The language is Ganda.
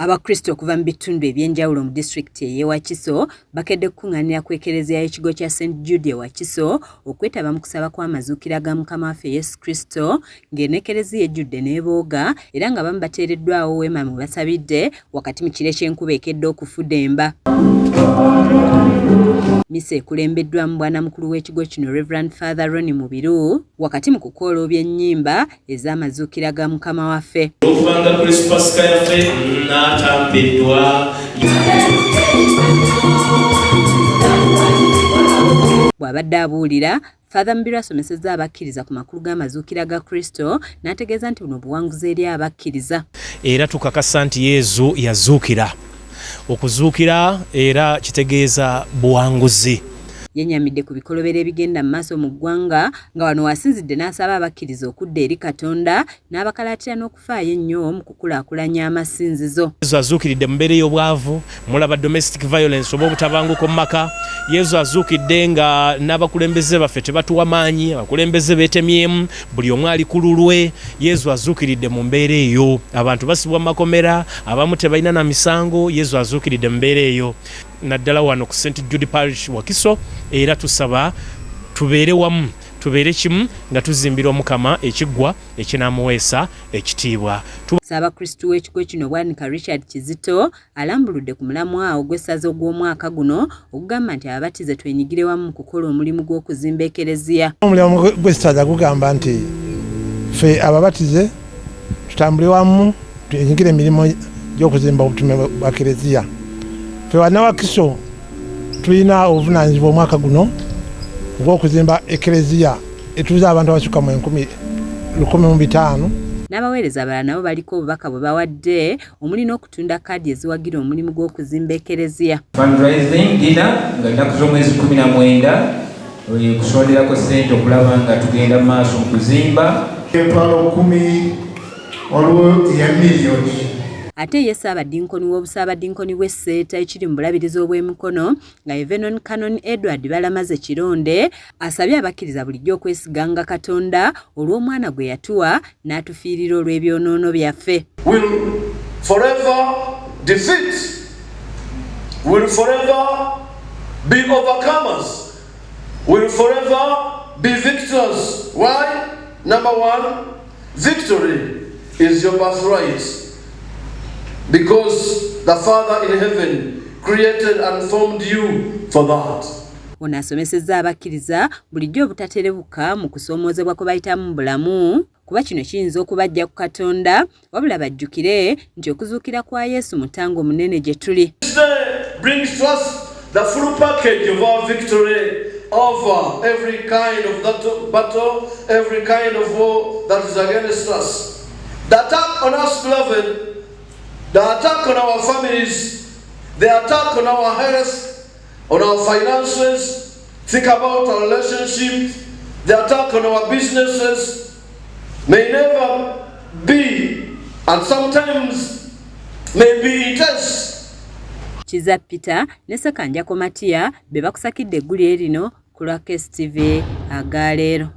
Abakristo kuva mu bitundu ebyenjawulo mu district ye Wakiso bakedde kukungaanira ku Kereziya y'ekigo kya Jude Wakiso okwetaba mu kusaba kw'amazuukira ga Mukama waffe Yesu Kristo ng'ene Kereziya Jude n'ebooga era nga bamu bateereddwawo weema mwe basabidde wakati mu kire ky'enkuba ekedde okufudemba. Misa ekulembeddwa mu bwana mukulu w'ekigo kino Reverend Father Ronnie Mubiru wakati mu kukooloobya ennyimba ez'amazuukira ga Mukama waffe. Okubanga Kristo Pasika yaffe n'atambiddwa. Bw'abadde abuulira, Father Mubiru asomesezza abakkiriza ku makulu g'amazuukira ga Kristo n'ategeeza nti buno buwanguzi eri abakkiriza. Era tukakasa nti Yesu yazuukira. Okuzuukira era kitegeeza buwanguzi. Yenyamidde ku bikolobero ebigenda mu maaso mu ggwanga nga wano wasinzidde n'asaba abakkiriza okudda eri Katonda n'abakalaatira n'okufaayo ennyo mu kukulaakulanya amasinzizo. Yesu azuukiridde mu mbeera y'obwavu, mulaba domestic violence oba obutabanguko mu maka. Yesu azuukidde nga n'abakulembeze baffe tebatuwa maanyi, abakulembeze beetemyemu, buli omu ali ku lulwe. Yesu azuukiridde mu mbeera eyo, abantu basibwa mu makomera, abamu tebalina na misango. Yesu azuukiridde mu mbeera eyo. Naddala wano ku St. Jude Parish Wakiso era tusaba tubeere wamu, tubeere kimu nga tuzimbira Omukama ekiggwa ekinaamuweesa ekitiibwa. Ssaabakristu w'ekigo kino Bwanika Richard Kizito alambuludde ku mulamwa ogw'essaza ogw'omwaka guno okugamba nti ababatize twenyigire wamu mu kukola omulimu gw'okuzimba Kereziya. Omulimu gw'essaza gugamba nti ffe ababatize tutambule wamu twenyigire emirimu gy'okuzimba obutume bwa Kereziya. Ffe wana Wakiso tulina obuvunaanyizibwa omwaka guno ogw'okuzimba Kereziya etuuza abantu abasukka mu 1,500. N'abaweereza abalala nabo baliko obubaka bwe bawadde omuli n'okutunda kaadi eziwagira omulimu gw'okuzimba Kereziya. Fundraising dinner nga nnaku z'omwezi 19 kusonderako ssente okulaba nga tugenda mu maaso mu kuzimba. Empalo 10 waliwo eya miliyoni. Ate ye Ssaabadinkoni w'obusaabadinkoni bw'Esseeta ekiri mu bulabirizi obw'emikono nga Venon Canon Edward Balamaze Kironde asabye abakkiriza bulijjo okwesiganga Katonda olw'omwana gwe yatuwa n'atufiirira olw'ebyonoono byaffe. Will forever defeat, will forever be overcomers, will forever be victors. Why? Number one, victory is your birthright. Because the Father in heaven created and formed you for that. Ono asomesezza abakkiriza bulijjo obutaterebuka mu kusoomozebwa kwe bayitamu mu bulamu kuba kino kiyinza okubajja ku Katonda wabula bajjukire nti okuzuukira kwa Yesu mutango munene gye tuli. This day brings to us the full package of our victory over every kind of that battle, every kind of war that is against us. The attack on us, beloved, the attack on our families, the attack on our health, on our finances, think about our relationships, the attack on our businesses may never be, and sometimes may be intense. Kiza Peter ne Sekanja Komatiya be bakusakidde eggulire lino ku Wakiso TV agaleero.